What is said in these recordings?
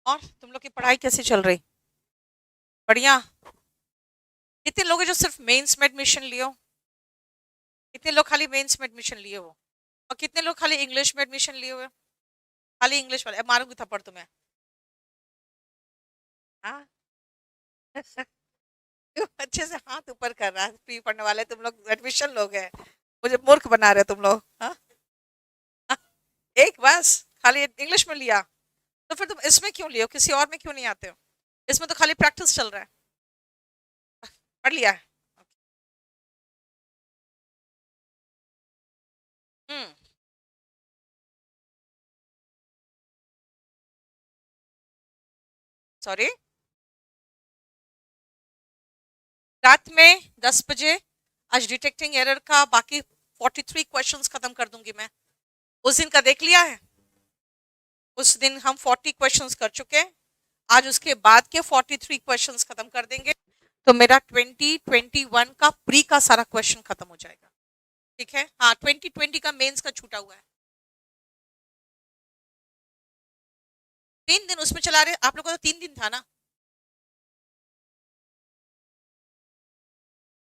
और तुम लोग की पढ़ाई कैसी चल रही? बढ़िया। कितने लोग हैं जो सिर्फ मेंस में एडमिशन लिए हो? कितने लोग खाली मेंस में एडमिशन लिए हो? और कितने लोग खाली इंग्लिश में एडमिशन लिए हुए? खाली इंग्लिश वाले, अब मारूंगी थप्पड़ तुम्हें। हाँ। तुम अच्छे से हाथ ऊपर कर रहा है, प्री पढ़ने वाले तुम लोग एडमिशन लोग हैं। मुझे मूर्ख बना रहे हो तुम लोग, हाँ? हाँ, एक बस खाली इंग्लिश में लिया। तो फिर तुम इसमें क्यों लिए हो, किसी और में क्यों नहीं आते हो? इसमें तो खाली प्रैक्टिस चल रहा है। पढ़ लिया है। हम्म। सॉरी। रात में 10 बजे आज डिटेक्टिंग एरर का बाकी 43 क्वेश्चंस खत्म कर दूंगी मैं। उस दिन का देख लिया है? उस दिन हम 40 क्वेश्चंस कर चुके हैं। आज उसके बाद के 43 क्वेश्चंस खत्म कर देंगे। तो मेरा 2021 का प्री का सारा क्वेश्चन खत्म हो जाएगा। ठीक है, हाँ, 2020 का मेंस का छूटा हुआ है। 3 दिन उसमें चला रहे आप लोगों को, तो 3 दिन था ना।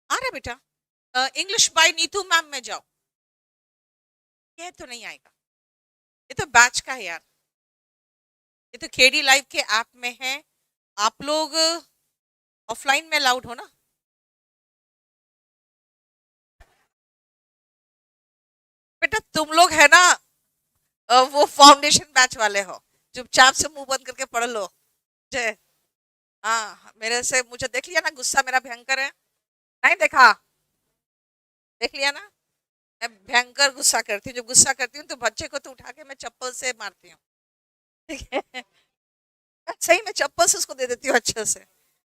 आ रहा है बेटा। इंग्लिश बाय नीतू मैम में जाओ। ये तो नहीं आएगा। ये तो बैच का है यार। ये तो केडी लाइव के ऐप में है। आप लोग ऑफलाइन में अलाउड हो ना? बेटा तुम लोग है ना, वो फाउंडेशन बैच वाले हो। चुपचाप से मुंह बंद करके पढ़ लो। जय। हाँ, मेरे से मुझे देख लिया ना, गुस्सा मेरा भयंकर है। नहीं देखा? देख लिया ना? मैं भयंकर गुस्सा करती हूँ। जब गुस्सा करती हूँ तो बच्चे को तो उठा के मैं चप्पल से मारती हूँ। ठीक है। सही में चप्पल से उसको दे देती हूँ अच्छे से।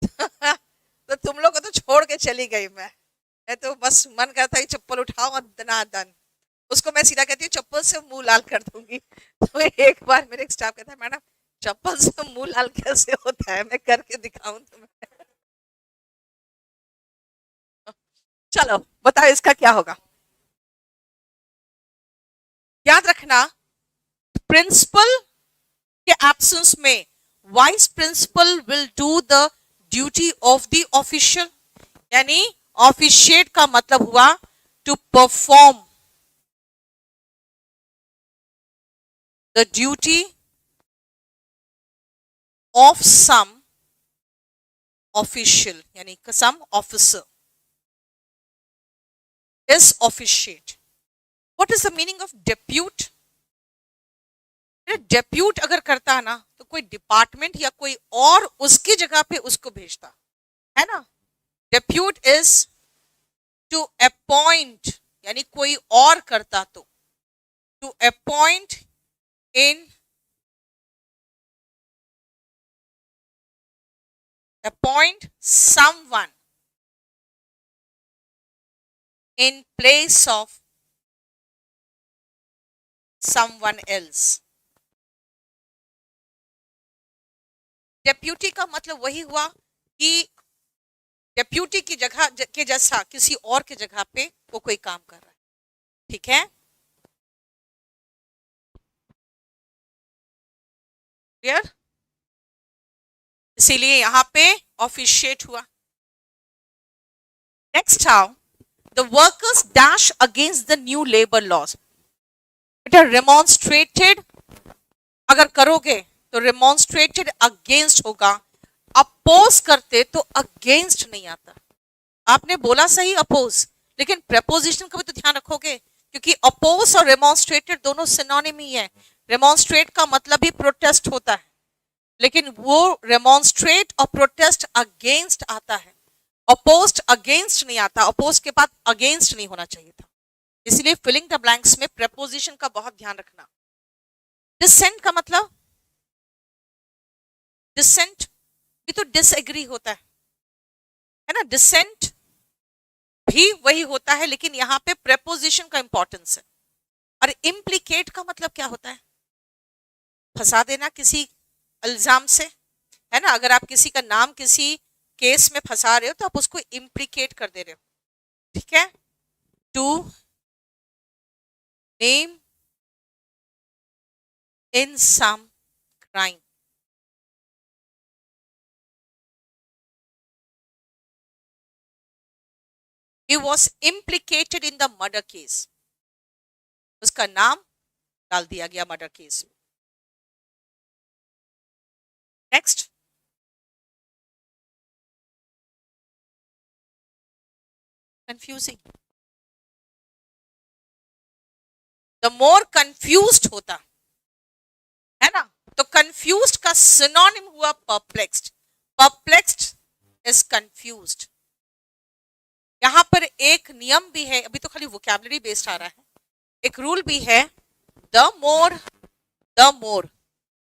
तो तुम लोग को तो छोड़ के चली गई मैं तो बस मन करता है चप्पल उठाओ और दनादन। उसको मैं सीधा कहती हूँ चप्पल से मुंह लाल कर दूंगी। तो एक बार मेरे स्टाफ कहता है, मैडम चप्पल से मुंह लाल कैसे होता है, मैं करके दिखाऊं तुम्हें? चलो बताओ इसका क्या होगा। याद रखना, प्रिंसिपल के एब्सेंस में vice principal will do the duty of the official. यानी ऑफिशिएट का मतलब हुआ to perform the duty of some official, यानी some officer is officiate. What is the meaning of depute? Depute अगर करता है ना तो कोई डिपार्टमेंट या कोई और उसकी जगह पे उसको भेजता है ना। डेप्यूट इज टू अपॉइंट, यानी कोई और करता तो, to appoint in, appoint someone in place of someone else. Deputy का मतलब वही हुआ कि डेप्यूटी की जगह के जैसा किसी और की जगह पे वो कोई काम कर रहा है। ठीक है, क्लियर? इसीलिए यहां पे ऑफिशिएट हुआ। Next how the workers dash against the new labour laws. बेटा रिमॉन्स्ट्रेटेड अगर करोगे तो रिमॉन्स्ट्रेटेड अगेंस्ट होगा। अपोज करते तो अगेंस्ट नहीं आता। आपने बोला सही अपोज, लेकिन प्रपोजिशन का भी तो ध्यान रखोगे, क्योंकि अपोज और रिमॉन्स्ट्रेटेड दोनों सिनोनिम ही है। रिमॉन्स्ट्रेट का मतलब ही प्रोटेस्ट होता है, लेकिन वो रेमोन्स्ट्रेट और प्रोटेस्ट अगेंस्ट आता है। अपोस्ट अगेंस्ट नहीं आता, अपोज के बाद अगेंस्ट नहीं होना चाहिए था। इसलिए फिलिंग द ब्लैंक्स में प्रेपोजिशन का बहुत ध्यान रखना। डिसेंट का मतलब, डिसेंट भी तो डिसएग्री होता है ना। डिसेंट भी वही होता है, लेकिन यहां पे प्रेपोजिशन का इंपॉर्टेंस है। और इम्प्लीकेट का मतलब क्या होता है? फंसा देना किसी इल्जाम से, है ना। अगर आप किसी का नाम किसी केस में फंसा रहे हो तो आप उसको इम्प्लीकेट कर दे रहे हो। ठीक है, to name in some crime. He was implicated in the murder case. उसका नाम डाल दिया गया मर्डर केस में. Next. Confusing. The more confused होता है ना, तो कंफ्यूज्ड का सिनोनिम हुआ परप्लेक्स्ड. Perplexed is confused. यहां पर एक नियम भी है, अभी तो खाली वोकैबुलरी बेस्ड आ रहा है. एक रूल भी है, द मोर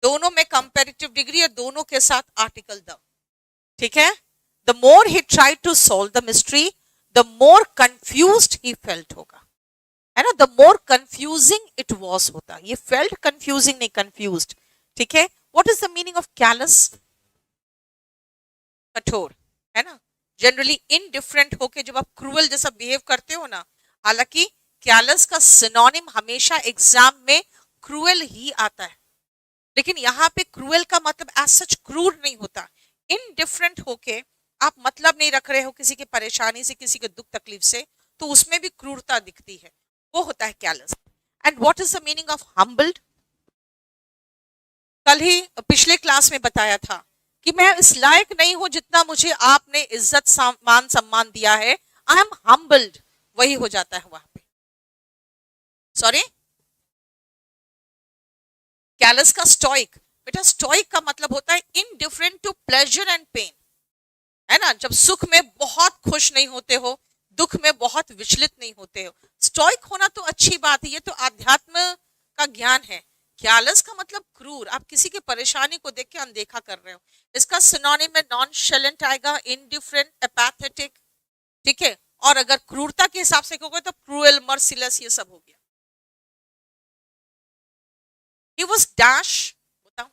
दोनों में कंपैरेटिव डिग्री और दोनों के साथ आर्टिकल द. ठीक है. The more he tried to solve the mystery, the more confused he felt होगा, है ना. The more confusing it was होता. ये फेल्ट कंफ्यूजिंग नहीं, कंफ्यूज्ड. ठीक है. What is the meaning of callous? कठोर, है ना. जनरली इनडिफरेंट होके जब आप क्रूअल जैसा बिहेव करते हो ना, हालांकि कैलस का सिनोनिम हमेशा एग्जाम में क्रूअल ही आता है, लेकिन यहाँ पे क्रूअल का मतलब एज सच क्रूर नहीं होता. इनडिफरेंट होके आप मतलब नहीं रख रहे हो किसी की परेशानी से, किसी के दुख तकलीफ से, तो उसमें भी क्रूरता दिखती है, वो होता है callus. And what is the meaning of humbled? कल ही पिछले क्लास में बताया था कि मैं इस लायक नहीं हूं जितना मुझे आपने इज्जत मान सम्मान दिया है. आई एम हम्बल्ड, वही हो जाता है वहां पे. सॉरी, कैलस का स्टोइक. बेटा स्टोइक का मतलब होता है indifferent to pleasure and pain, है ना. जब सुख में बहुत खुश नहीं होते हो, दुख में बहुत विचलित नहीं होते हो. स्टोइक होना तो अच्छी बात है, ये तो आध्यात्म का ज्ञान है. कैलस का मतलब क्रूर, आप किसी की परेशानी को देख के अनदेखा कर रहे हो. इसका सिनोनिम में नॉनशेलेंट आएगा, इनडिफरेंट, एपैथेटिक. ठीक है. और अगर क्रूरता के हिसाब से कहोगे तो क्रूएल, मर्सिलेस, ये सब हो गया. He was dash. बताओ.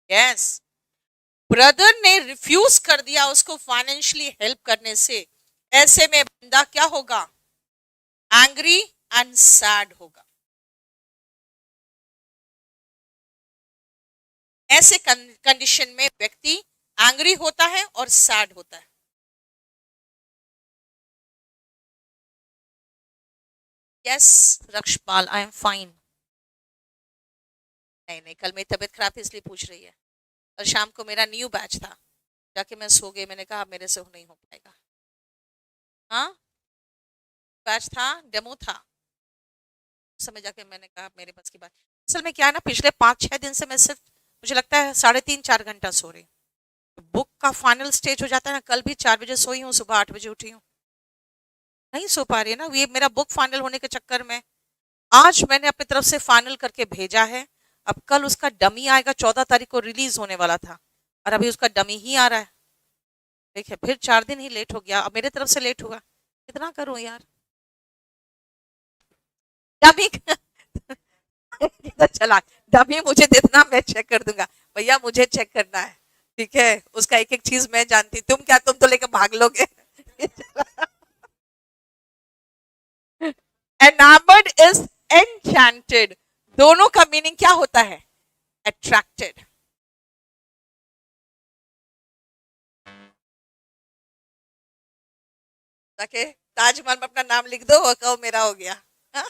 Yes. ब्रदर ने रिफ्यूज कर दिया उसको फाइनेंशियली हेल्प करने से. ऐसे में बंदा क्या होगा? एंग्री एंड सैड होगा. ऐसे कंडीशन में व्यक्ति एंग्री होता है और सैड होता है. Yes Rakshpal, I am fine. नहीं नहीं, कल मेरी तबीयत खराब थी इसलिए पूछ रही है. और शाम को मेरा न्यू बैच था, जाके मैं सो गई. मैंने कहा मेरे से नहीं हो पाएगा. हाँ, बैच था, डेमो था. उस समय जाके मैंने कहा मेरे बस की बात. असल में क्या है ना, पिछले 5-6 दिन से मैं सिर्फ, मुझे लगता है 3.5-4 घंटा सो रही हूँ. बुक का फाइनल स्टेज हो जाता है ना. कल भी 4 बजे सोई हूँ, सुबह 8 बजे उठी हूँ. नहीं सो पा रही है ना, ये मेरा बुक फाइनल होने के चक्कर में. आज मैंने अपनी तरफ से फाइनल करके भेजा है. अब कल उसका डमी आएगा, 14 तारीख को रिलीज होने वाला था, और अभी उसका डमी ही आ रहा है. देखिए फिर 4 दिन ही लेट हो गया. अब मेरे तरफ से लेट हुआ, कितना करूं यार. डमी चला, डमी मुझे देना, मैं चेक कर दूंगा. भैया मुझे चेक करना है. ठीक है. उसका एक एक चीज मैं जानती. तुम क्या, तुम तो लेकर भाग लोगे. Enamoured is enchanted. दोनों का मीनिंग क्या होता है? अट्रैक्टेड. ताकि ताजमहल में अपना नाम लिख दो और कहो मेरा हो गया. हा?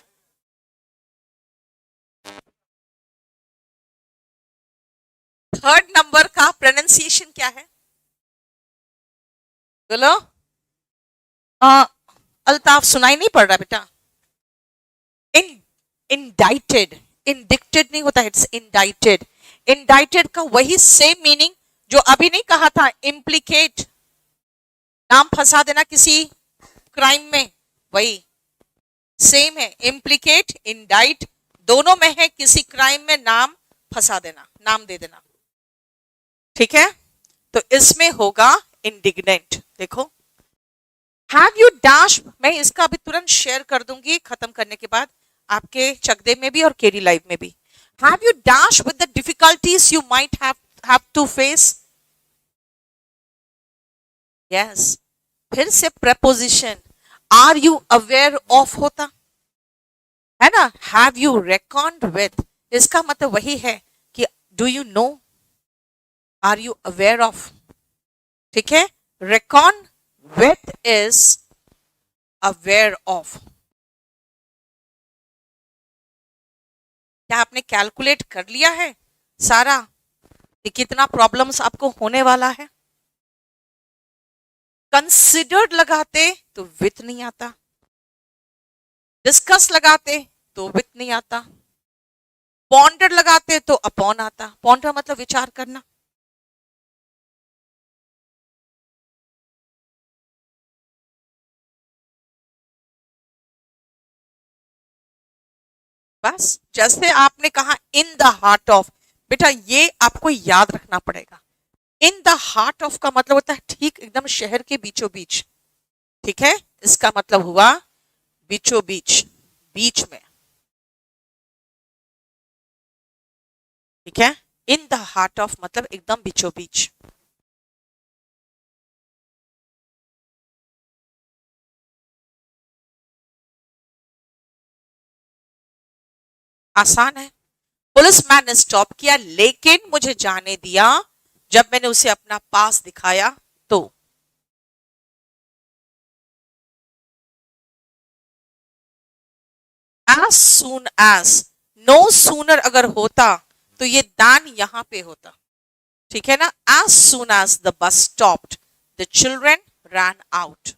थर्ड नंबर का प्रोनाउंसिएशन क्या है? बोलो. अल्ताफ सुनाई नहीं पड़ रहा बेटा. इन इंडाइटेड. इंडिक्टेड नहीं होता, इट्स इंडाइटेड. इंडाइटेड का वही सेम मीनिंग जो अभी नहीं कहा था, इम्प्लीकेट, नाम फंसा देना किसी क्राइम में, वही सेम है. इम्प्लीकेट, इंडाइट, दोनों में है किसी क्राइम में नाम फंसा देना, नाम दे देना. ठीक है. तो इसमें होगा इंडिग्नेंट. देखो, हैव यू डैश, मैं इसका अभी तुरंत शेयर कर दूंगी खत्म करने के बाद, आपके चकदे में भी और केडी लाइव में भी. Have you dash with the difficulties you might have to face. Yes. फिर से proposition are you aware of होता है ना. हैव यू रेकॉन्ड विद, इसका मतलब वही है कि do you know, are you aware of, ठीक है। Reckon with is aware of. क्या आपने कैलकुलेट कर लिया है सारा कि कितना प्रॉब्लम्स आपको होने वाला है? कंसिडर्ड लगाते तो विथ नहीं आता, डिस्कस लगाते तो विथ नहीं आता, पॉन्डर लगाते तो अपॉन आता। पॉन्डर मतलब विचार करना। बस जैसे आपने कहा इन द हार्ट ऑफ, बेटा ये आपको याद रखना पड़ेगा। इन द हार्ट ऑफ का मतलब होता है ठीक एकदम शहर के बीचों बीच, ठीक है। इसका मतलब हुआ बीचों बीच, बीच में, ठीक है। इन द हार्ट ऑफ मतलब एकदम बीचों बीच। आसान है। पुलिसमैन ने स्टॉप किया लेकिन मुझे जाने दिया जब मैंने उसे अपना पास दिखाया तो। as soon as, no sooner अगर होता तो ये दान यहां पे होता, ठीक है ना। as soon as the bus stopped the children ran out।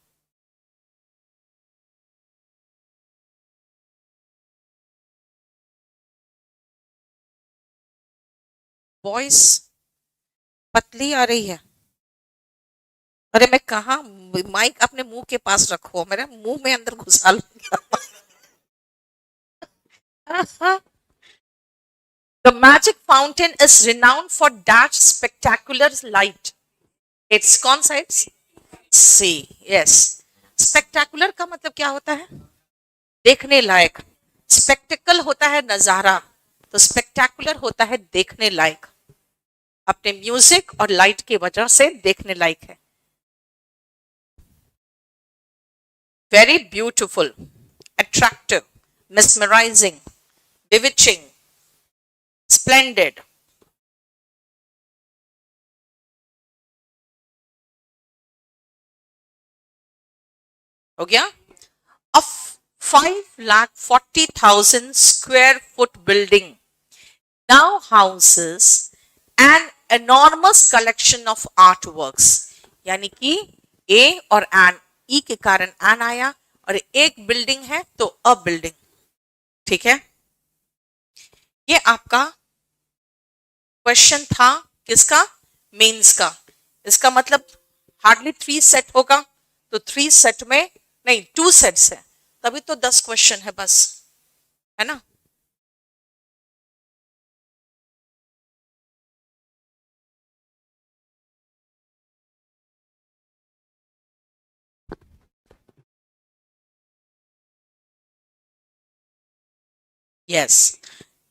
Voice पतली आ रही है। अरे मैं कहा, माइक अपने मुंह के पास रखो, मेरे मुंह में अंदर घुसा लूंगा। The magic fountain is renowned for that spectacular light. It's कौन सा है? सी, यस। स्पेक्टेकुलर का मतलब क्या होता है? देखने लायक। स्पेक्टिकल होता है नजारा, तो स्पेक्टेकुलर होता है देखने लायक। अपने म्यूजिक और लाइट की वजह से देखने लायक है। Very beautiful, attractive, mesmerizing, bewitching, splendid। हो गया। A 5,40,000 square foot building now houses an enormous collection of artworks। यानी कि ए और एन, ई के कारण एन आया, और एक बिल्डिंग है तो अ बिल्डिंग, ठीक है। ये आपका क्वेश्चन था किसका? मेंस का। इसका मतलब हार्डली 3 सेट होगा, तो 3 सेट में नहीं 2 सेट्स है, तभी तो 10 क्वेश्चन है बस, है ना। यस,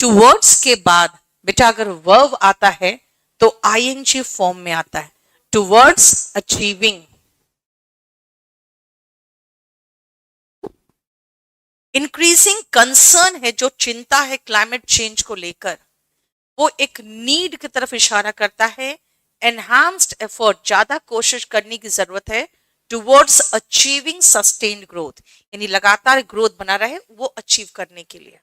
टूवर्ड्स के बाद बेटा अगर वर्ब आता है तो आईएनजी फॉर्म में आता है। Towards achieving. इंक्रीजिंग कंसर्न है, जो चिंता है क्लाइमेट चेंज को लेकर, वो एक नीड की तरफ इशारा करता है। एनहांस्ड एफर्ट, ज्यादा कोशिश करने की जरूरत है। टुवर्ड्स अचीविंग सस्टेन्ड ग्रोथ, यानी लगातार ग्रोथ बना रहे वो अचीव करने के लिए।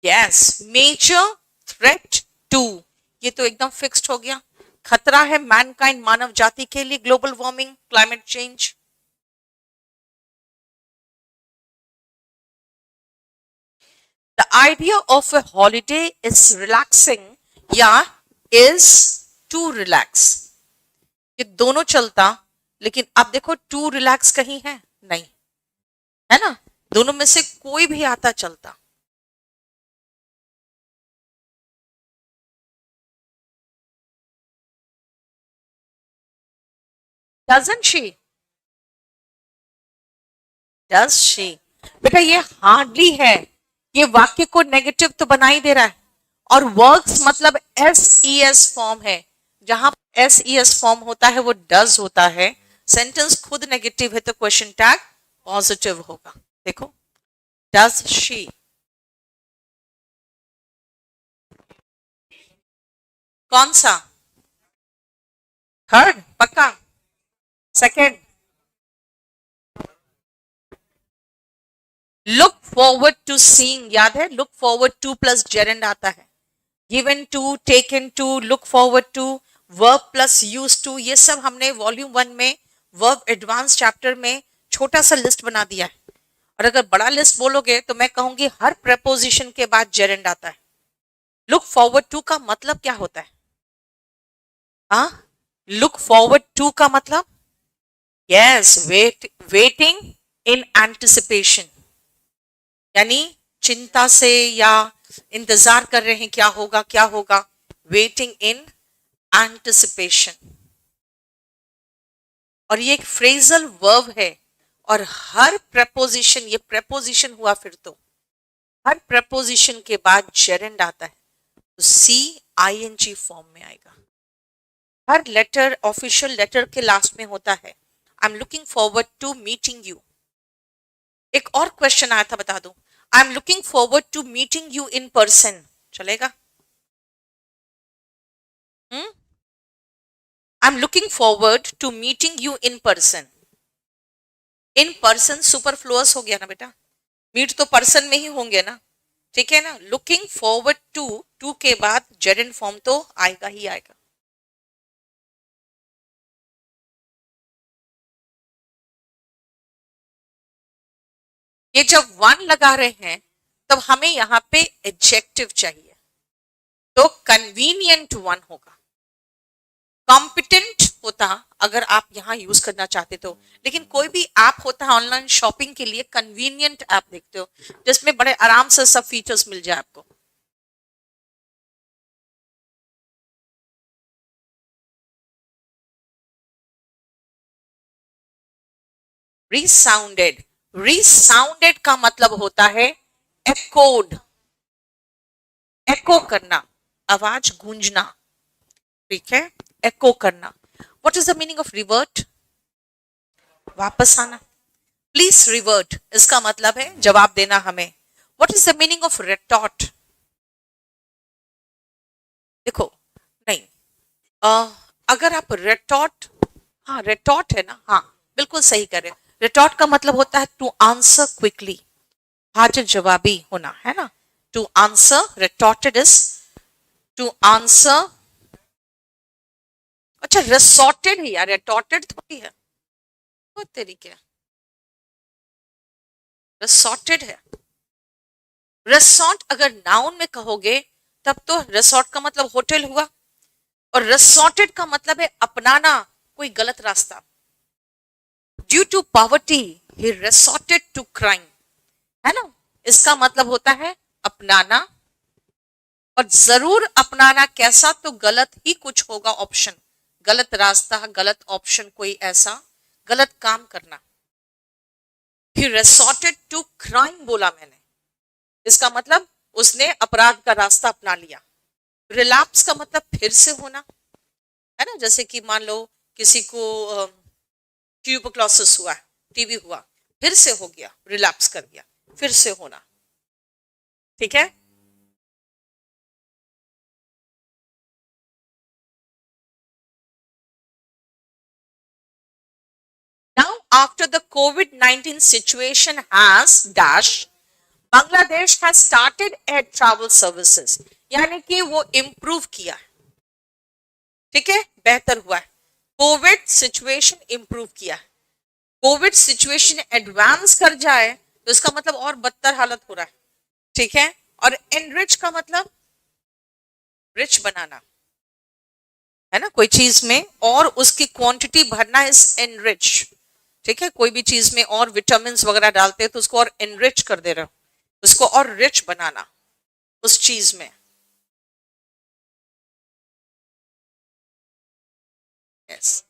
यस, मेजर थ्रेट टू, ये तो एकदम फिक्स्ड हो गया। खतरा है मैनकाइंड, मानव जाति के लिए, global warming, climate change. The idea of a holiday is relaxing या is to relax, ये दोनों चलता, लेकिन अब देखो टू रिलैक्स कहीं है नहीं, है ना। दोनों में से कोई भी आता चलता। Doesn't she? Does she? बेटा ये हार्डली है, ये वाक्य को नेगेटिव तो बना ही दे रहा है, और वर्क्स मतलब एस ई एस फॉर्म है। जहां एस ई एस फॉर्म होता है वो डज होता है। सेंटेंस खुद नेगेटिव है तो क्वेश्चन टैग पॉजिटिव होगा। देखो डज शी, कौन सा? थर्ड पक्का? Second? Look forward to seeing, याद है? Look forward to plus gerund आता है, given to, taken to, look forward to, verb plus use to, ये सब हमने वॉल्यूम 1 में वर्ब एडवांस चैप्टर में छोटा सा लिस्ट बना दिया है। और अगर बड़ा लिस्ट बोलोगे तो मैं कहूंगी हर प्रेपोजिशन के बाद जेरेंड आता है। लुक फॉरवर्ड टू का मतलब क्या होता है? हाँ, लुक फॉरवर्ड टू का मतलब यस, वेटिंग इन एंटिसिपेशन, यानी चिंता से या इंतजार कर रहे हैं क्या होगा क्या होगा, वेटिंग इन एंटिसिपेशन। और ये एक फ्रेजल वर्ब है और हर प्रेपोजिशन, ये प्रेपोजिशन हुआ फिर तो हर प्रेपोजिशन के बाद जेरेंड आता है तो CING फॉर्म में आएगा। हर लेटर ऑफिशियल लेटर के लास्ट में होता है I am looking forward to meeting you. एक और क्वेश्चन आया था, बता दूं, I am looking forward to meeting you in person, चलेगा? I am looking forward to meeting you in person. In person superfluous हो गया ना बेटा, मीट तो पर्सन में ही होंगे ना, ठीक है ना? लुकिंग फॉरवर्ड टू के बाद जेरेंड फॉर्म तो आएगा ही आएगा। ये जब वन लगा रहे हैं तब हमें यहां पे एडजेक्टिव चाहिए, तो कन्वीनियंट वन होगा। कॉम्पिटेंट होता अगर आप यहां यूज करना चाहते तो, लेकिन कोई भी ऐप होता है ऑनलाइन शॉपिंग के लिए, कन्वीनियंट ऐप देखते हो जिसमें बड़े आराम से सब फीचर्स मिल जाए आपको। रिसाउंडेड, रिसाउंडेड का मतलब होता है एकोड, एको करना, आवाज गूंजना, ठीक है? एको करना। What is the meaning of revert? वापस आना। प्लीज रिवर्ट, इसका मतलब है जवाब देना हमें। What is the meaning of retort? देखो, नहीं, अगर आप रेटॉर्ट, हाँ रेटॉर्ट है ना, हाँ बिल्कुल सही कर रहे हैं। रेटॉर्ट का मतलब होता है टू आंसर क्विकली, हाजिर जवाबी होना, है ना? To answer, retorted is to answer. अच्छा, रिसॉर्टेड है यार, रेटॉर्टेड थोड़ी है, बहुत तरीके, रिसॉर्टेड है। रिसॉर्ट अगर नाउन में कहोगे तब तो रिसॉर्ट का मतलब होटल हुआ, और रिसॉर्टेड का मतलब है अपनाना कोई गलत रास्ता। Due to poverty he resorted to crime, है ना? इसका मतलब होता है अपनाना, और जरूर अपनाना कैसा, तो गलत ही कुछ होगा ऑप्शन, गलत रास्ता, गलत ऑप्शन, कोई ऐसा गलत काम करना। ही रिसॉर्टेड टू क्राइम बोला मैंने, इसका मतलब उसने अपराध का रास्ता अपना लिया। रिलैप्स का मतलब फिर से होना, है ना? जैसे कि मान लो किसी को ट्यूबरक्लोसिस हुआ, टीबी हुआ, फिर से हो गया, रिलैप्स कर गया, फिर से होना, ठीक है? Now, after the COVID-19 situation has dash, Bangladesh has started air travel services, यानी कि वो इम्प्रूव किया, ठीक है? बेहतर हुआ है। कोविड सिचुएशन इम्प्रूव किया है। कोविड सिचुएशन एडवांस कर जाए तो इसका मतलब और बदतर हालत हो रहा है, ठीक है? और एनरिच का मतलब रिच बनाना, है ना? कोई चीज में और उसकी क्वांटिटी भरना इज एनरिच, ठीक है? कोई भी चीज में और विटामिन वगैरह डालते हैं तो उसको और एनरिच कर दे रहे हो, उसको और रिच बनाना उस चीज में। yes.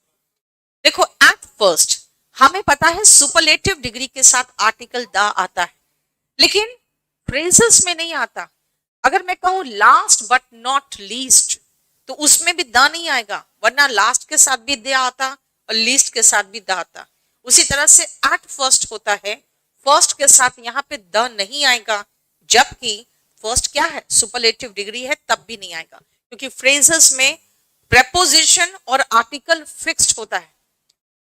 देखो, एट फर्स्ट हमें पता है सुपरलेटिव डिग्री के साथ आर्टिकल द आता है, लेकिन फ्रेजेस में नहीं आता। अगर मैं कहूं लास्ट बट नॉट लीस्ट तो उसमें भी द नहीं आएगा, वरना लास्ट के साथ भी द आता और लीस्ट के साथ भी द आता। उसी तरह से एट फर्स्ट होता है फर्स्ट के साथ यहाँ पे द नहीं आएगा, जबकि फर्स्ट क्या है, सुपरलेटिव डिग्री है, तब भी नहीं आएगा, क्योंकि फ्रेजेस में प्रेपोजिशन और आर्टिकल फिक्स्ड होता है।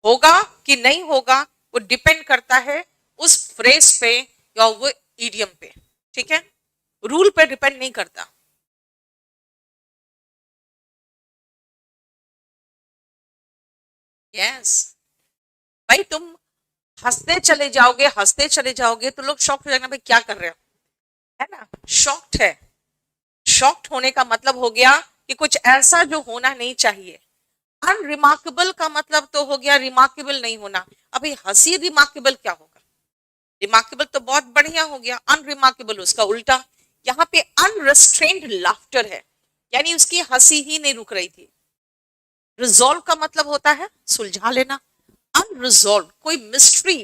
होगा कि नहीं होगा वो डिपेंड करता है उस फ्रेज पे या वो इडियम पे, ठीक है, रूल पे डिपेंड नहीं करता। यस भाई, तुम हंसते चले जाओगे तो लोग शॉक हो जाएंगे, भाई क्या कर रहे हो, है ना, शॉक्ड है। शॉक्ड होने का मतलब हो गया कि कुछ ऐसा जो होना नहीं चाहिए। अनरिमार्केबल का मतलब तो हो गया रिमार्केबल नहीं होना। अभी हंसी रिमार्केबल क्या होगा, रिमार्केबल तो बहुत बढ़िया हो गया, अनरिमार्केबल उसका उल्टा। यहाँ पे अनरेस्ट्रेन्ड लाफ्टर है, यानी उसकी हंसी ही नहीं रुक रही थी। रिजॉल्व का मतलब होता है सुलझा लेना, अनरिजॉल्व कोई मिस्ट्री,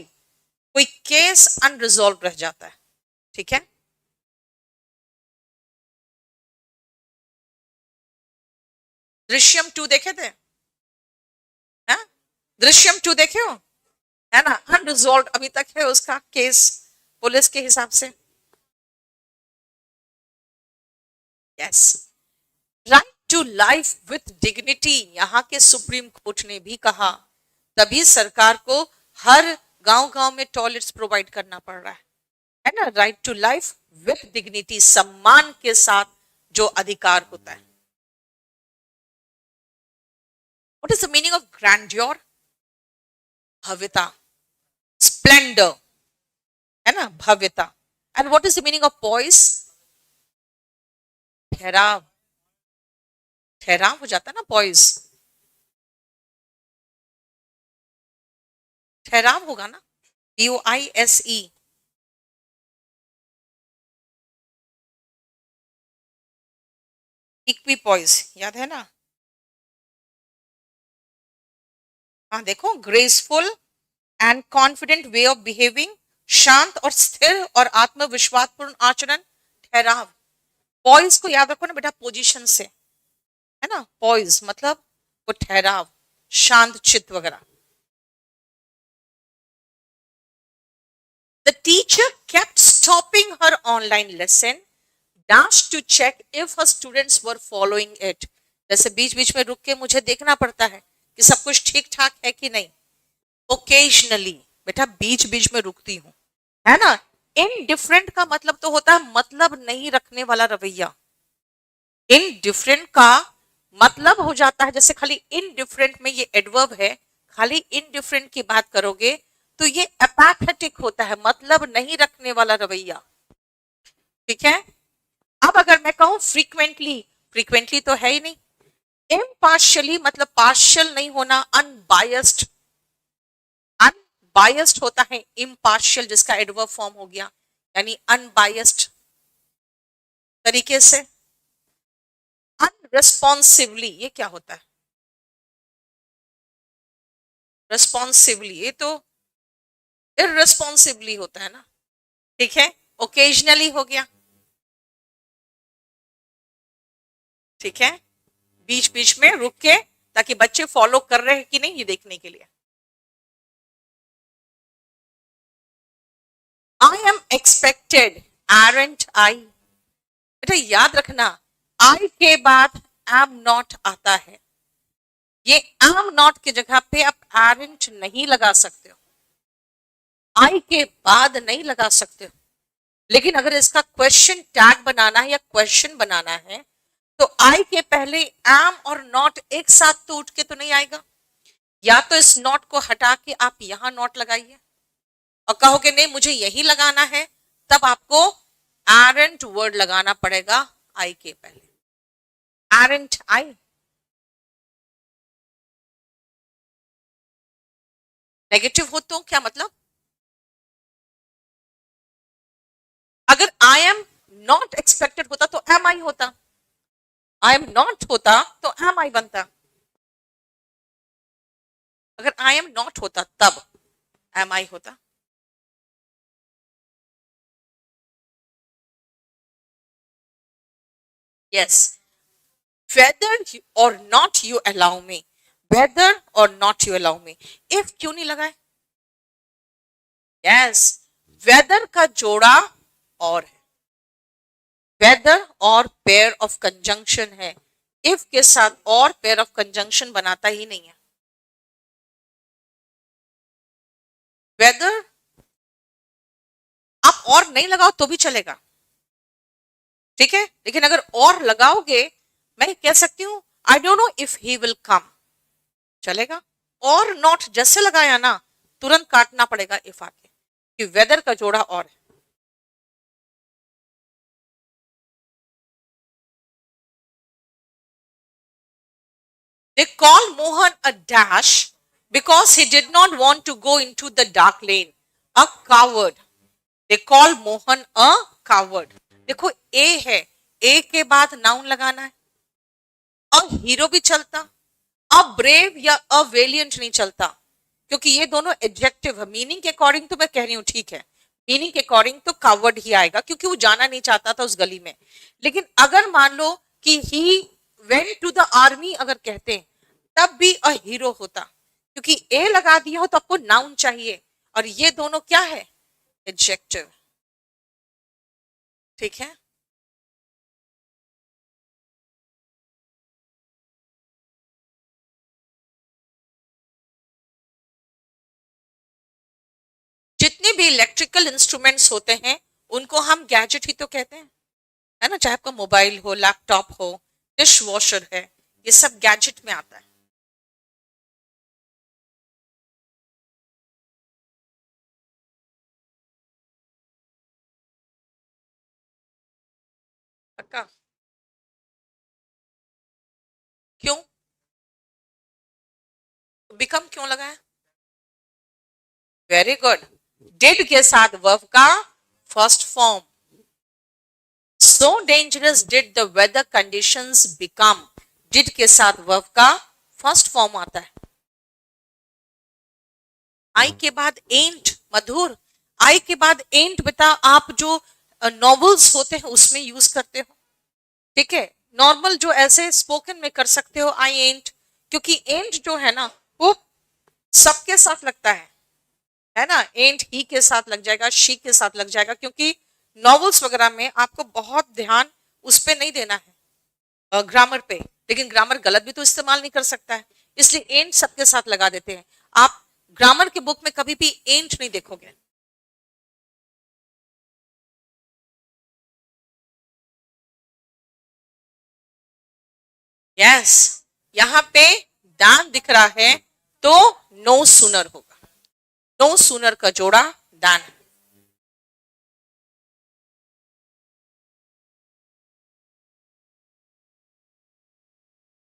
कोई केस अनरिजॉल्व रह जाता है, ठीक है। दृश्यम 2 देखे थे, है? दृश्यम 2 देखे हो, है ना, अनरिजॉल्व अभी तक है उसका केस पुलिस के हिसाब से। Yes, right to life with dignity, यहाँ के सुप्रीम कोर्ट ने भी कहा, तभी सरकार को हर गांव गांव में टॉयलेट्स प्रोवाइड करना पड़ रहा है ना, right to life with dignity, सम्मान के साथ जो अधिकार होता है। What is the meaning of grandeur, भव्यता, स्प्लेंडर, है ना, भव्यता। And what is the meaning of poise, ठहराव, ठहराव हो जाता है ना पॉइस, ठहराव होगा ना, POISE। इक्विपॉइस याद है ना, हाँ देखो, graceful and confident way of behaving, शांत और स्थिर और आत्मविश्वासपूर्ण आचरण, ठहराव। पॉइस को याद रखो ना बेटा, पोजीशन से, है ना, पॉइस मतलब वो ठहराव, शांत चित्त वगैरह। The teacher kept stopping her online lesson dash to check if her students were following it। जैसे बीच बीच में रुक के मुझे देखना पड़ता है कि सब कुछ ठीक ठाक है कि नहीं। ओकेजनली बेटा बीच बीच में रुकती हूँ, है ना। इनडिफरेंट का मतलब तो होता है मतलब नहीं रखने वाला रवैया। इनडिफरेंट का मतलब हो जाता है, जैसे खाली इनडिफरेंट में ये एडवर्ब है, खाली इनडिफरेंट की बात करोगे तो ये एपैथेटिक होता है, मतलब नहीं रखने वाला रवैया, ठीक है। अब अगर मैं कहूं फ्रीक्वेंटली, फ्रीक्वेंटली तो है ही नहीं। इम्पार्शियली मतलब पार्शियल नहीं होना, अनबायस्ड, अनबायस्ड होता है इम्पार्शियल, जिसका एडवर्ब फॉर्म हो गया, यानी अनबायस्ड तरीके से। अनरेस्पॉन्सिवली ये क्या होता है, रेस्पॉन्सिवली ये तो इररेस्पॉन्सिबली होता है ना, ठीक है। ओकेजनली हो गया, ठीक है, बीच बीच में रुक के, ताकि बच्चे फॉलो कर रहे हैं कि नहीं ये देखने के लिए। आई एम एक्सपेक्टेड, एरेंट आई, बेटा याद रखना आई के बाद एम नॉट आता है, ये एम नॉट की जगह पे आप एरेंट नहीं लगा सकते हो, आई के बाद नहीं लगा सकते हो। लेकिन अगर इसका क्वेश्चन टैग बनाना है या क्वेश्चन बनाना है तो आई के पहले एम और नॉट एक साथ तो उठ के तो नहीं आएगा, या तो इस नॉट को हटा के आप यहां नॉट लगाइए और कहोगे नहीं मुझे यही लगाना है, तब आपको एरेंट वर्ड लगाना पड़ेगा आई के पहले, एरेंट आई। नेगेटिव हो तो क्या मतलब, अगर आई एम नॉट एक्सपेक्टेड होता तो एम आई होता, आई एम नॉट होता तो एम आई बनता, अगर आई एम नॉट होता तब एम आई होता। Yes, whether or not you allow me, whether or not you allow me, if क्यों नहीं लगाए। यस, वेदर का जोड़ा और है, वेदर और पेयर ऑफ कंजंक्शन है, इफ के साथ और पेयर ऑफ कंजंक्शन बनाता ही नहीं है। वेदर आप और नहीं लगाओ तो भी चलेगा, ठीक है, लेकिन अगर और लगाओगे, मैं कह सकती हूं I don't know if he will come, चलेगा। और नॉट जैसे लगाया ना, तुरंत काटना पड़ेगा इफ आके, कि वेदर का जोड़ा और है। They call Mohan a dash because he did not want to go into the dark lane. A coward. They call Mohan a coward. देखो ए है, ए के बाद नाउन लगाना है। अ हीरो भी चलता, अ ब्रेव या अ वेलियंट नहीं चलता, क्योंकि ये दोनों एडजेक्टिव है। मीनिंग के अकॉर्डिंग तो मैं कह रही हूँ ठीक है, मीनिंग के अकॉर्डिंग तो कावर्ड ही आएगा, क्योंकि वो जाना नहीं चाहता था उस गली में। लेकिन अगर मान लो कि he went to the army अगर कहते हैं, तब भी अ हीरो होता, क्योंकि ए लगा दिया हो तो आपको नाउन चाहिए, और ये दोनों क्या है, एडजेक्टिव, ठीक है। जितने भी इलेक्ट्रिकल इंस्ट्रूमेंट्स होते हैं उनको हम गैजेट ही तो कहते हैं, है ना, चाहे आपका मोबाइल हो, लैपटॉप हो, डिश वॉशर है, ये सब गैजेट में आता है। पक्का? क्यों बिकम क्यों लगा है? वेरी गुड, डिड के साथ वर्ब का first form. So dangerous did the weather conditions become. Did के साथ वर्ब का फर्स्ट फॉर्म आता है। आई के बाद एंट, मधुर, आई के बाद एंट बेटा आप जो नॉवेल्स होते हैं उसमें यूज करते हो, ठीक है। नॉर्मल जो ऐसे स्पोकन में कर सकते हो आई एंट, क्योंकि एंट जो है ना वो सबके साथ लगता है ना। एंट ही के साथ लग जाएगा, शी के साथ लग जाएगा, क्योंकि नॉवेल्स वगैरह में आपको बहुत ध्यान उस पर नहीं देना है, ग्रामर पे। लेकिन ग्रामर गलत भी तो इस्तेमाल नहीं कर सकता है, इसलिए एंट सबके साथ लगा देते हैं। आप ग्रामर के बुक में कभी भी एंट नहीं देखोगे। यस, यहाँ पे दान दिख रहा है तो नो सुनर होगा, नो सुनर का जोड़ा दान।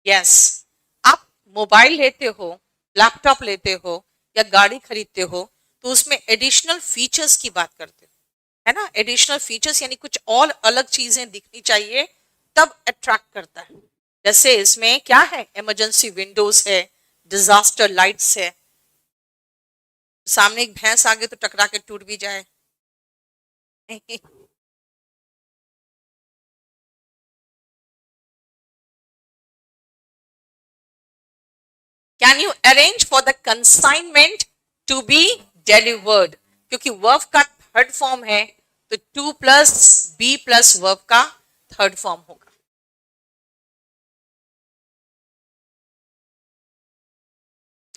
यस, आप मोबाइल लेते हो, लैपटॉप लेते हो या गाड़ी खरीदते हो तो उसमें एडिशनल फीचर्स की बात करते हो, है ना। एडिशनल फीचर्स यानी कुछ और अलग चीजें दिखनी चाहिए, तब अट्रैक्ट करता है। जैसे इसमें क्या है, इमरजेंसी विंडोज है, डिजास्टर लाइट्स है, सामने एक भैंस आगे तो टकरा के टूट भी जाए। Can you arrange for the consignment to be delivered, क्योंकि वर्ब का थर्ड फॉर्म है तो to plus be plus verb का थर्ड फॉर्म होगा।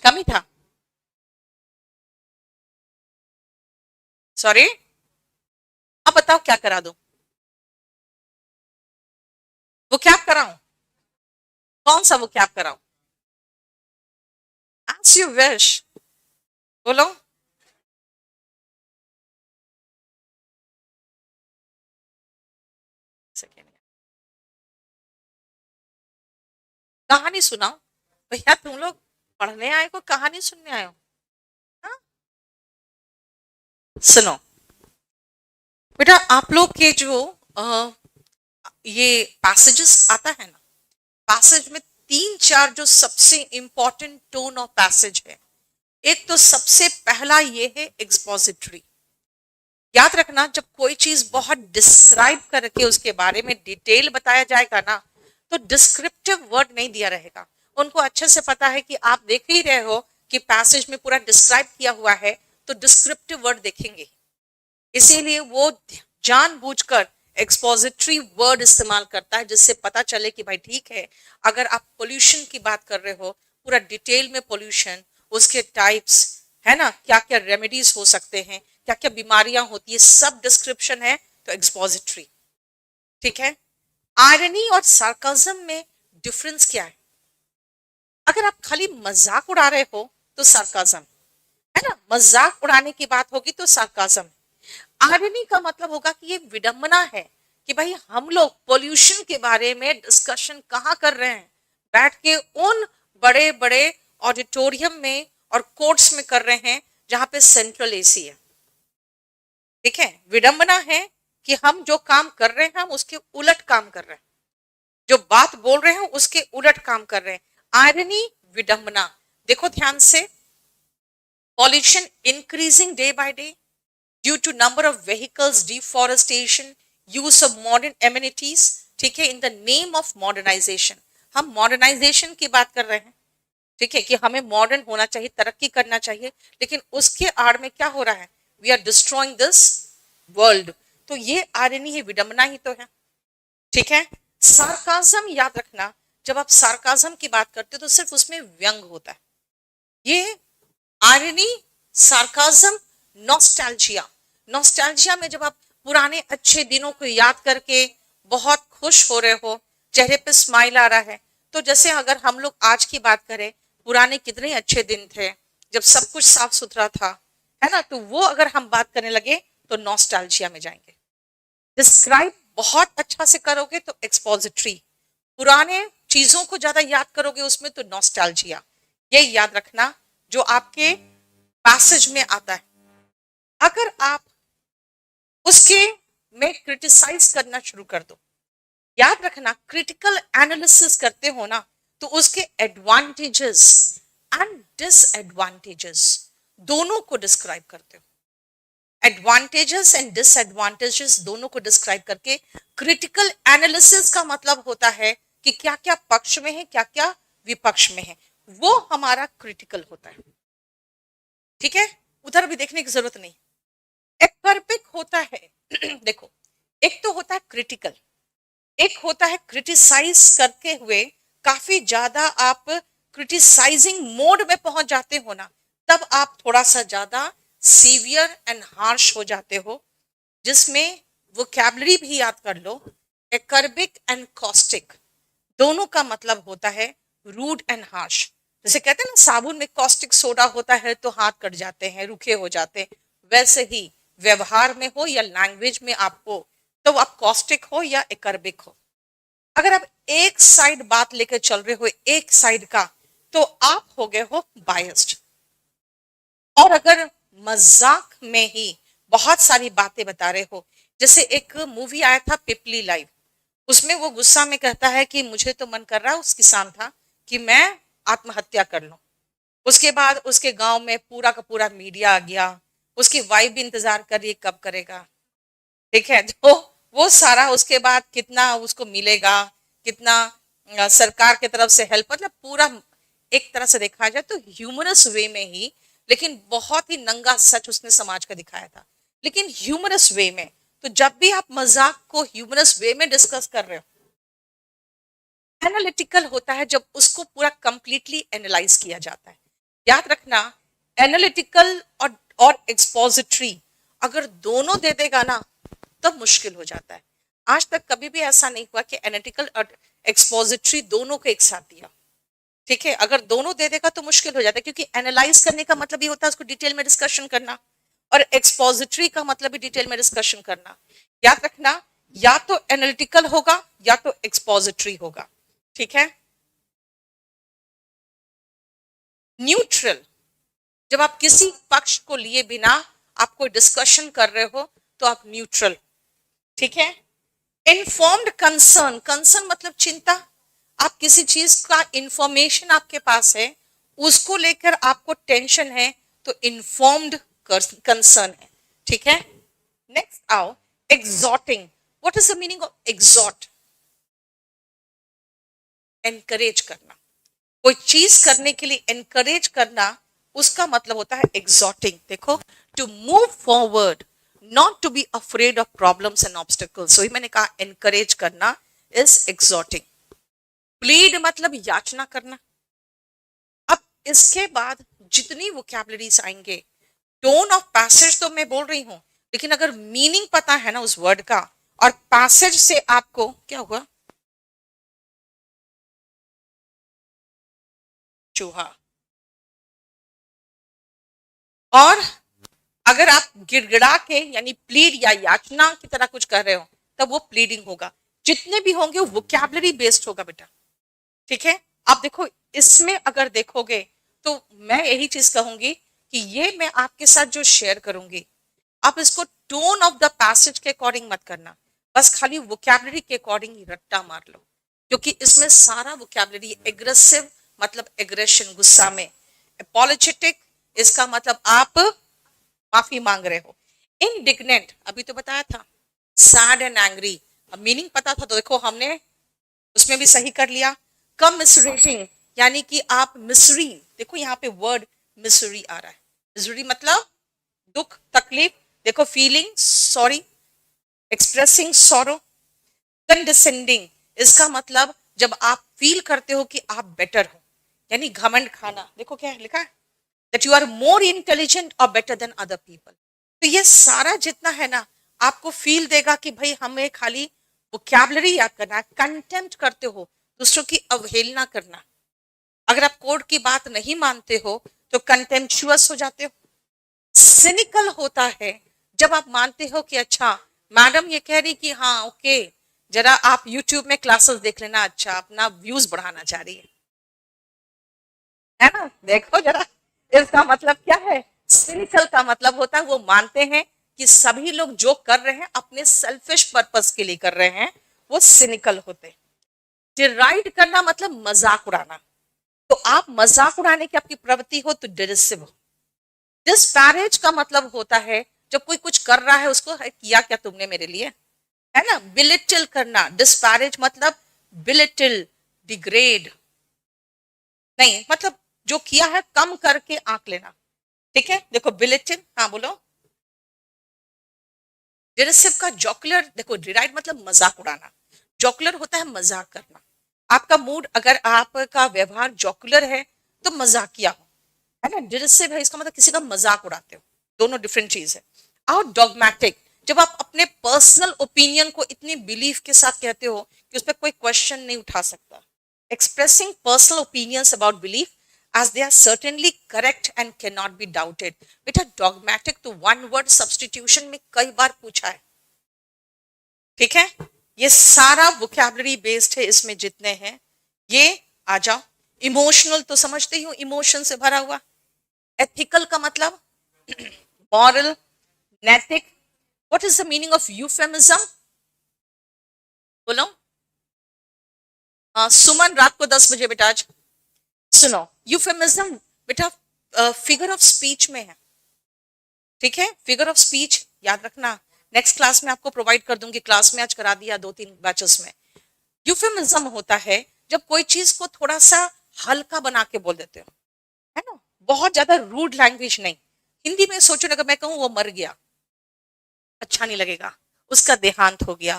कमी था, सॉरी। अब बताओ क्या करा दो, वो क्या कराऊं, कौन सा वो क्या कराऊं? एज यू विश, बोलो। सेकेंड, कहानी सुनाओ भैया, तुम लोग पढ़ने आए को कहानी सुनने आए हो? हाँ? सुनो बेटा, आप लोग के जो ये पैसेजेस आता है ना, पैसेज में तीन चार जो सबसे इंपॉर्टेंट टोन ऑफ पैसेज है। एक तो सबसे पहला ये है एक्सपोजिटरी। याद रखना, जब कोई चीज बहुत डिस्क्राइब करके उसके बारे में डिटेल बताया जाएगा ना, तो डिस्क्रिप्टिव वर्ड नहीं दिया रहेगा। उनको अच्छे से पता है कि आप देख ही रहे हो कि पैसेज में पूरा डिस्क्राइब किया हुआ है, तो डिस्क्रिप्टिव वर्ड देखेंगे। इसीलिए वो जानबूझकर एक्सपोजिटरी वर्ड इस्तेमाल करता है, जिससे पता चले कि भाई ठीक है, अगर आप पोल्यूशन की बात कर रहे हो, पूरा डिटेल में पोल्यूशन, उसके टाइप्स, है ना, क्या क्या रेमेडीज हो सकते हैं, क्या क्या बीमारियां होती है, सब डिस्क्रिप्शन है, तो एक्सपोजिटरी। ठीक है। आयरनी और सार्काज्म में डिफरेंस क्या है? अगर आप खाली मजाक उड़ा रहे हो तो सार्काज्म है ना, मजाक उड़ाने की बात होगी तो सार्काज्म। आयरनी का मतलब होगा कि ये विडंबना है कि भाई हम लोग पोल्यूशन के बारे में डिस्कशन कहाँ कर रहे हैं, बैठ के उन बड़े बड़े ऑडिटोरियम में और कोर्ट्स में कर रहे हैं जहां पे सेंट्रल एसी है। ठीक है, विडंबना है कि हम जो काम कर रहे हैं हम उसके उलट काम कर रहे हैं, जो बात बोल रहे हैं उसके उलट काम कर रहे हैं। आयरनी, विडंबना। देखो ध्यान से, pollution increasing day by day due to number of vehicles, deforestation, use of modern amenities, ठीक है, in the name of modernization। हम मॉडर्नाइजेशन की बात कर रहे हैं, ठीक है, कि हमें मॉडर्न होना चाहिए, तरक्की करना चाहिए, लेकिन उसके आड़ में क्या हो रहा है, we are destroying this world. तो ये आयरनी है, विडंबना ही तो है। ठीक है। सार्काज्म याद रखना, जब आप सार्काज्म की बात करते हो तो सिर्फ उसमें व्यंग होता है। ये आयरनी, सार्काज्म, नॉस्टैल्जिया। नॉस्टैल्जिया में जब आप पुराने अच्छे दिनों को याद करके बहुत खुश हो रहे हो, चेहरे पे स्माइल आ रहा है, तो जैसे अगर हम लोग आज की बात करें, पुराने कितने अच्छे दिन थे जब सब कुछ साफ सुथरा था, है ना, तो वो अगर हम बात करने लगे तो नॉस्टैल्जिया में जाएंगे। डिस्क्राइब बहुत अच्छा से करोगे तो एक्सपोजिटरी, पुराने चीजों को ज्यादा याद करोगे उसमें तो नॉस्टैल्जिया। ये याद रखना जो आपके पैसेज में आता है। अगर आप उसके में क्रिटिसाइज करना शुरू कर दो, याद रखना क्रिटिकल एनालिसिस करते हो ना, तो उसके एडवांटेजेस एंड डिसएडवांटेजेस दोनों को डिस्क्राइब करते हो। एडवांटेजेस एंड डिसएडवांटेजेस दोनों को डिस्क्राइब करके, क्रिटिकल एनालिसिस का मतलब होता है कि क्या क्या पक्ष में है, क्या क्या विपक्ष में है, वो हमारा क्रिटिकल होता है। ठीक है, उधर भी देखने की जरूरत नहीं। एकर्बिक होता है देखो, एक तो होता है क्रिटिकल, एक होता है क्रिटिसाइज करते हुए काफी ज्यादा आप क्रिटिसाइजिंग मोड में पहुंच जाते हो ना, तब आप थोड़ा सा ज्यादा सीवियर एंड हार्श हो जाते हो, जिसमें वोकैबुलरी भी याद कर लो। एकर्बिक एंड कॉस्टिक दोनों का मतलब होता है रूड एंड हार्श। जैसे कहते हैं ना, साबुन में कॉस्टिक सोडा होता है तो हाथ कट जाते हैं, रुखे हो जाते हैं, वैसे ही व्यवहार में हो या लैंग्वेज में आप हो, तो आप कॉस्टिक हो या एकर्बिक हो। अगर आप एक साइड बात लेकर चल रहे हो, एक साइड का, तो आप हो गए हो बायस्ड। और अगर मजाक में ही बहुत सारी बातें बता रहे हो, जैसे एक मूवी आया था पिपली लाइव, उसमें वो गुस्सा में कहता है कि मुझे तो मन कर रहा है, उस किसान था, कि मैं आत्महत्या कर लूं। उसके बाद उसके गांव में पूरा का पूरा मीडिया आ गया, उसकी वाइफ भी इंतजार कर रही है कब करेगा। ठीक है, तो वो सारा उसके बाद कितना उसको मिलेगा, कितना सरकार की तरफ से हेल्प, मतलब पूरा एक तरह से देखा जाए तो ह्यूमरस वे में ही, लेकिन बहुत ही नंगा सच उसने समाज का दिखाया था, लेकिन ह्यूमरस वे में। तो जब भी आप मजाक को ह्यूमरस वे में डिस्कस कर रहे हो, एनालिटिकल होता है जब उसको पूरा कंप्लीटली एनालाइज किया जाता है। याद रखना, एनालिटिकल और एक्सपोजिटरी अगर दोनों दे देगा ना, तब मुश्किल हो जाता है। आज तक कभी भी ऐसा नहीं हुआ कि एनालिटिकल और एक्सपोजिटरी दोनों को एक साथ दिया। ठीक है, अगर दोनों दे देगा तो मुश्किल हो जाता है, क्योंकि एनालाइज करने का मतलब ये होता है उसको डिटेल में डिस्कशन करना, और एक्सपोजिटरी का मतलब भी डिटेल में डिस्कशन करना। याद रखना, या तो एनालिटिकल होगा या तो एक्सपोजिटरी होगा। ठीक है। न्यूट्रल, जब आप किसी पक्ष को लिए बिना आप कोई डिस्कशन कर रहे हो तो आप न्यूट्रल। ठीक है। इन्फॉर्म्ड कंसर्न, कंसर्न मतलब चिंता, आप किसी चीज का इंफॉर्मेशन आपके पास है, उसको लेकर आपको टेंशन है, तो इन्फॉर्म्ड कंसर्न है। ठीक है। नेक्स्ट आओ, exhorting. What is the meaning of exhort? Encourage करना, कोई चीज करने के लिए एनकरेज करना, उसका मतलब होता है एग्जॉटिंग। देखो, to move forward not to be afraid of problems and obstacles. वही मैंने कहा एनकरेज करना इज एक्सॉर्टिंग। प्लीड मतलब याचना करना। अब इसके बाद जितनी वोकैबुलरीज आएंगे, टोन ऑफ पैसेज तो मैं बोल रही हूं, लेकिन अगर मीनिंग पता है ना उस वर्ड का, और पैसेज से आपको क्या हुआ, चूहा, और अगर आप गिड़गिड़ा के यानी प्लीड या याचना की तरह कुछ कर रहे हो, तब वो प्लीडिंग होगा। जितने भी होंगे वो वोकैबुलरी बेस्ड होगा बेटा, ठीक है। आप देखो इसमें अगर देखोगे तो मैं यही चीज कहूंगी कि ये मैं आपके साथ जो शेयर करूंगी, आप इसको टोन ऑफ द पैसेज के अकॉर्डिंग मत करना, बस खाली वोकैबुलरी के अकॉर्डिंग ही रट्टा मार लो, क्योंकि इसमें सारा वोकैबुलरी, एग्रेसिव मतलब एग्रेशन, गुस्सा में, अपॉलोजेटिक इसका मतलब आप माफी मांग रहे हो, इनडिग्नेंट अभी तो बताया था, सैड एंड एंग्री, अब मीनिंग पता था तो देखो हमने उसमें भी सही कर लिया। कमिसरेटिंग यानी कि आप मिसरी, देखो यहाँ पे वर्ड मिसरी आ रहा है, मिसरी मतलब दुख तकलीफ, देखो फीलिंग सॉरी, एक्सप्रेसिंग सॉरो। कंडिसेंडिंग इसका मतलब जब आप फील करते हो कि आप बेटर हो, यानी घमंड खाना, देखो क्या है लिखा है, that you are more intelligent और बेटर देन अदर पीपल। तो ये सारा जितना है ना, आपको फील देगा कि भाई हमें खाली वोकैबुलरी याद करना है। कंटेम्प्ट करते हो, दूसरों की अवहेलना करना, अगर आप कोर्ट की बात नहीं मानते हो तो कंटेम्पचुअस हो जाते हो। सिनिकल होता है जब आप मानते हो कि अच्छा मैडम ये कह रही कि हाँ ओके, जरा आप यूट्यूब में क्लासेस देख लेना, अच्छा अपना व्यूज बढ़ाना चाह रही है ना, देखो जरा इसका मतलब क्या है। सिनिकल का मतलब होता है वो मानते हैं कि सभी लोग जो कर रहे हैं अपने सेल्फिश पर्पस के लिए कर रहे हैं, वो सिनिकल होते हैं। डिराइड करना मतलब मजाक उड़ाना, तो आप मजाक उड़ाने की आपकी प्रवृत्ति हो तो डिरिसिव हो। डिस्पैरेज का मतलब होता है जब कोई कुछ कर रहा है उसको किया क्या तुमने मेरे लिए, है ना। बिलिटिल करना, डिस्पैरेज मतलब बिलिटिल, डिग्रेड नहीं, मतलब जो किया है कम करके आंक लेना, ठीक है। देखो बिलिटिल, हाँ बोलो। डिरिसिव का जॉकुलर, देखो डिराइड मतलब मजाक उड़ाना, जॉकुलर होता है मजाक करना। आपका मूड, अगर आपका व्यवहार जॉकुलर है तो मजाकिया हो, है ना। डिरिसिव है इसका मतलब किसी का मजाक उड़ाते हो, दोनों डिफरेंट चीज है। और डॉगमैटिक, जब आप अपने पर्सनल ओपिनियन को इतनी बिलीफ के साथ कहते हो कि उस पर कोई क्वेश्चन नहीं उठा सकता। Expressing personal opinions about belief as they are certainly correct and cannot be doubted। बेटा डॉगमैटिक तो वन वर्ड सब्सटीट्यूशन में कई बार पूछा है, ठीक है। ये सारा वोकैबुलरी बेस्ड है, इसमें जितने हैं ये आ जाओ। इमोशनल तो समझते ही हो, इमोशन से भरा हुआ। एथिकल का मतलब मॉरल, नैतिक। What is the meaning of euphemism, बोलो। सुमन रात को 10 बजे बेटा आज सुनो। यूफेमिज्म बेटा फिगर ऑफ स्पीच में है, ठीक है। फिगर ऑफ स्पीच याद रखना, नेक्स्ट क्लास में आपको प्रोवाइड कर दूंगी, क्लास में आज करा दिया 2-3 बैचेस में। यूफेमिज्म होता है जब कोई चीज को थोड़ा सा हल्का बना के बोल देते हो, है ना, बहुत ज्यादा रूड लैंग्वेज नहीं। हिंदी में सोचो अगर मैं कहूँ वो मर गया, अच्छा नहीं लगेगा, उसका देहांत हो गया,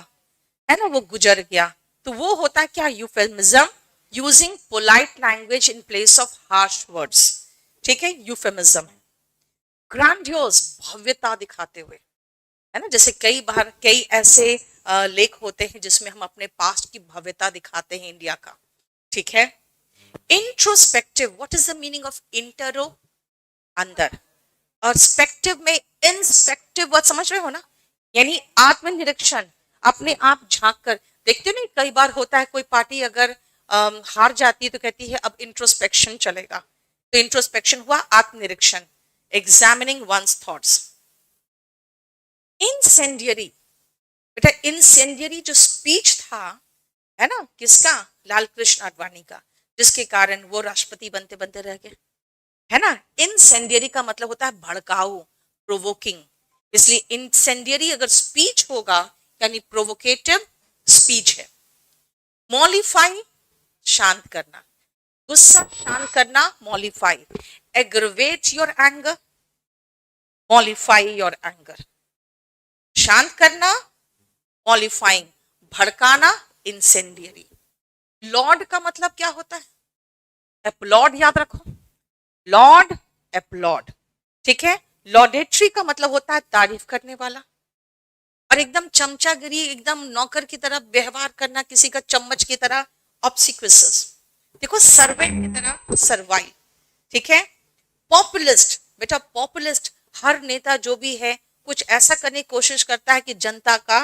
है ना, वो गुजर गया, तो वो होता है क्या, euphemism. Using polite language in place of harsh words, ठीक है, यूफेमिज्म है। ग्रैंडियोस, भव्यता दिखाते हुए, है ना, जैसे कई बार कई ऐसे लेख होते हैं जिसमें हम अपने पास्ट की भव्यता दिखाते हैं इंडिया का, ठीक है। Introspective, what is the meaning of intro, अंदर, और स्पेक्टिव में इंस्पेक्टिव वर्ड समझ रहे हो ना, यानी आत्मनिरीक्षण, अपने आप झांक कर देखते हो। नहीं कई बार होता है कोई पार्टी अगर हार जाती है तो कहती है अब इंट्रोस्पेक्शन चलेगा, तो इंट्रोस्पेक्शन हुआ आत्मनिरीक्षण, एग्जामिनिंग वंस थॉट्स। इंसेंडियरी, बेटा इंसेंडियरी जो स्पीच था, है ना, किसका, लाल कृष्ण आडवाणी का, जिसके कारण वो राष्ट्रपति बनते बनते रह गए, है ना। इंसेंडियरी का मतलब होता है भड़काऊ, प्रोवोकिंग, इसलिए इंसेंडियरी अगर स्पीच होगा यानी प्रोवोकेटिव स्पीच है। मॉलिफाई, शांत करना, गुस्सा शांत करना, mollify. Aggravate your anger, mollify your anger. शांत करना, मॉलिफाइंग, भड़काना, इंसेंडियरी। लॉर्ड का मतलब क्या होता है? अपलॉड, याद रखो, लॉर्ड, अपलॉड, ठीक है। लॉडेटरी का मतलब होता है तारीफ करने वाला, और एकदम चमचागिरी, एकदम नौकर की तरह व्यवहार करना, किसी का चम्मच की तरह, ऑब्सिक्विसेस, देखो सर्वेंट की तरह सर्वाइव, ठीक है। पॉपुलिस्ट, बेटा पॉपुलिस्ट हर नेता जो भी है कुछ ऐसा करने की कोशिश करता है कि जनता का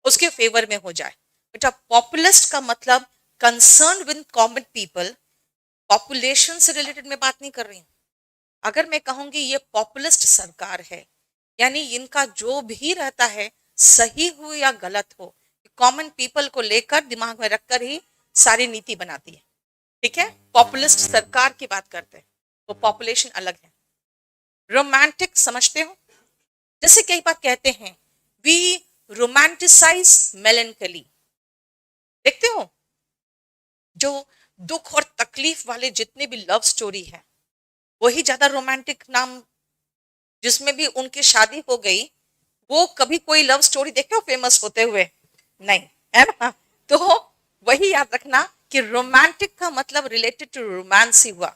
उसके फेवर में हो जाए। बेटा पॉपुलिस्ट का मतलब concern with common people, population से रिलेटेड मैं बात नहीं कर रही हूं। अगर मैं कहूंगी ये पॉपुलिस्ट सरकार है, यानी इनका जो भी रहता है सही हो या गलत हो, कॉमन पीपल को लेकर दिमाग में रखकर ही सारी नीति बनाती है, ठीक है। पॉपुलिस्ट सरकार की बात करते हैं तो पॉपुलेशन अलग है। रोमांटिक समझते हो? जैसे कई बार कहते हैं वी रोमांटिसाइज मेलैंकोली, देखते हो जो दुख और तकलीफ वाले जितने भी लव स्टोरी है वही ज्यादा रोमांटिक नाम, जिसमें भी उनकी शादी हो गई, वो कभी कोई लव स्टोरी देखे हो फेमस होते हुए? नहीं, है ना। तो वही याद रखना कि रोमांटिक का मतलब रिलेटेड टू रोमांस ही हुआ,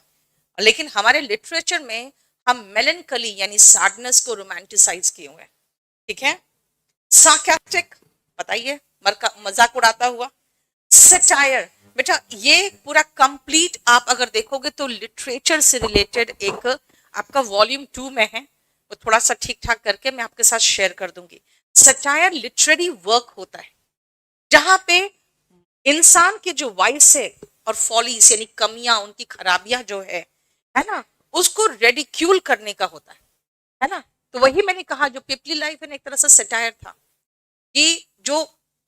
लेकिन हमारे लिटरेचर में हम मेलैंकोली यानी सैडनेस को रोमांटिसाइज किए हुए हैं, ठीक है। सार्कास्टिक, बताइए, मजाक उड़ाता हुआ। सटायर, बेटा ये पूरा कंप्लीट आप अगर देखोगे तो लिटरेचर से रिलेटेड एक आपका वॉल्यूम 2 में है, वो थोड़ा सा ठीक ठाक करके मैं आपके साथ शेयर कर दूंगी। सटायर लिटरेरी वर्क होता है जहां पे इंसान के जो वाइस है और फॉलीज यानी कमियां, उनकी खराबियां जो है ना, उसको रेडिक्यूल करने का होता है ना। तो वही मैंने कहा जो पिपली लाइफ है एक तरह से सटायर था कि जो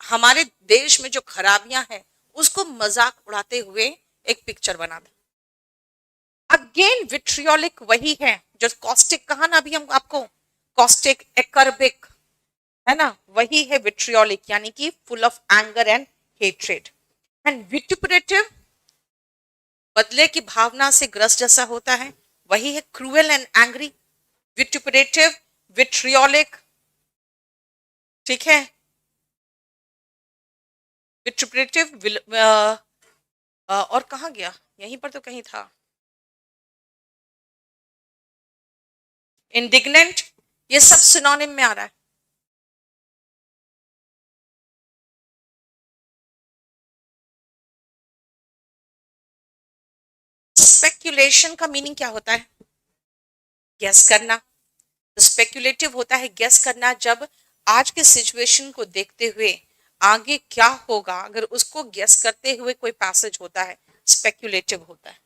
हमारे देश में जो खराबियां हैं उसको मजाक उड़ाते हुए एक पिक्चर बना था। अगेन विट्रियोलिक वही है जो कॉस्टिक कहा ना अभी हम आपको, कॉस्टिक, एकर्बिक, है ना, वही है विट्रियोलिक यानी कि full of anger and hatred. And vituperative बदले की भावना से ग्रस्त जैसा होता है, वही है क्रूएल एंड एंग्री। विटुपरेटिव, विट्रियोलिक, ठीक है। विटुपरेटिव और कहा गया, यहीं पर तो कहीं था, इंडिग्नेंट, ये सब सिनोनिम में आ रहा है। स्पेक्यूलेशन का मीनिंग क्या होता है? गेस करना। स्पेक्यूलेटिव होता है गेस करना, जब आज के सिचुएशन को देखते हुए आगे क्या होगा अगर उसको गेस करते हुए कोई पैसेज होता है, स्पेक्यूलेटिव होता है।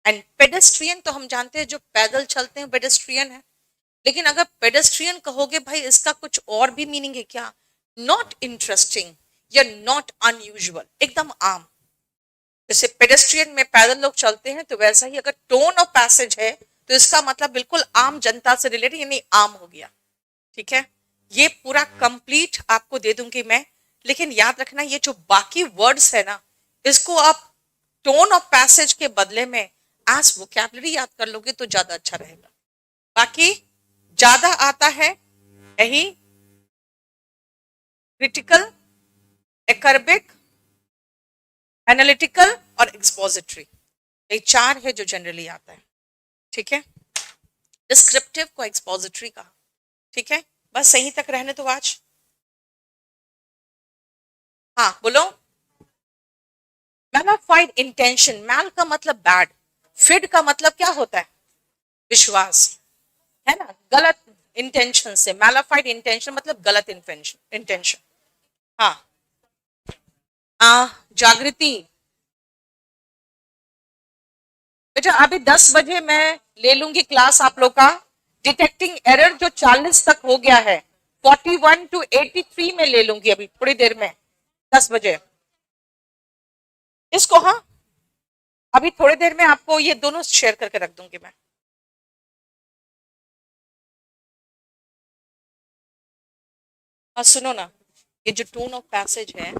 एंड पेडेस्ट्रियन तो हम जानते हैं जो पैदल चलते हैं पेडेस्ट्रियन है, लेकिन अगर पेडेस्ट्रियन कहोगे भाई इसका कुछ और भी मीनिंग है क्या? नॉट इंटरेस्टिंग या नॉट अनयूजुअल, एकदम आम। जैसे पेडेस्ट्रियन में पैदल लोग चलते हैं तो वैसा ही अगर टोन ऑफ पैसेज है तो इसका मतलब बिल्कुल आम जनता से रिलेटेड यानी आम हो गया, ठीक है। ये पूरा कंप्लीट आपको दे दूंगी मैं, लेकिन याद रखना ये जो बाकी वर्ड्स है ना इसको आप टोन ऑफ पैसेज के बदले में एज वोकैबुलरी याद कर लोगे तो ज्यादा अच्छा रहेगा। बाकी ज्यादा आता है यही क्रिटिकल, एकर्बिक, एनालिटिकल और एक्सपोजिटरी, ये चार है जो जनरली आता है, ठीक है। डिस्क्रिप्टिव को एक्सपोजिटरी कहा, ठीक है। बस सही तक रहने तो आज, हाँ बोलो। मैलाफाइड इंटेंशन, मैल का मतलब बैड, फिड का मतलब क्या होता है? विश्वास, है ना, गलत इंटेंशन से। मैलाफाइड इंटेंशन मतलब गलत इंटेंशन। हाँ, जागृति, बेटा अभी 10 बजे मैं ले लूंगी क्लास आप लोग का। डिटेक्टिंग एरर जो 40 तक हो गया है 41 to 83 में ले लूंगी अभी थोड़ी देर में 10 बजे इसको। हाँ, अभी थोड़ी देर में आपको ये दोनों शेयर करके रख दूंगी मैं। हाँ सुनो ना, ये जो टोन ऑफ पैसेज है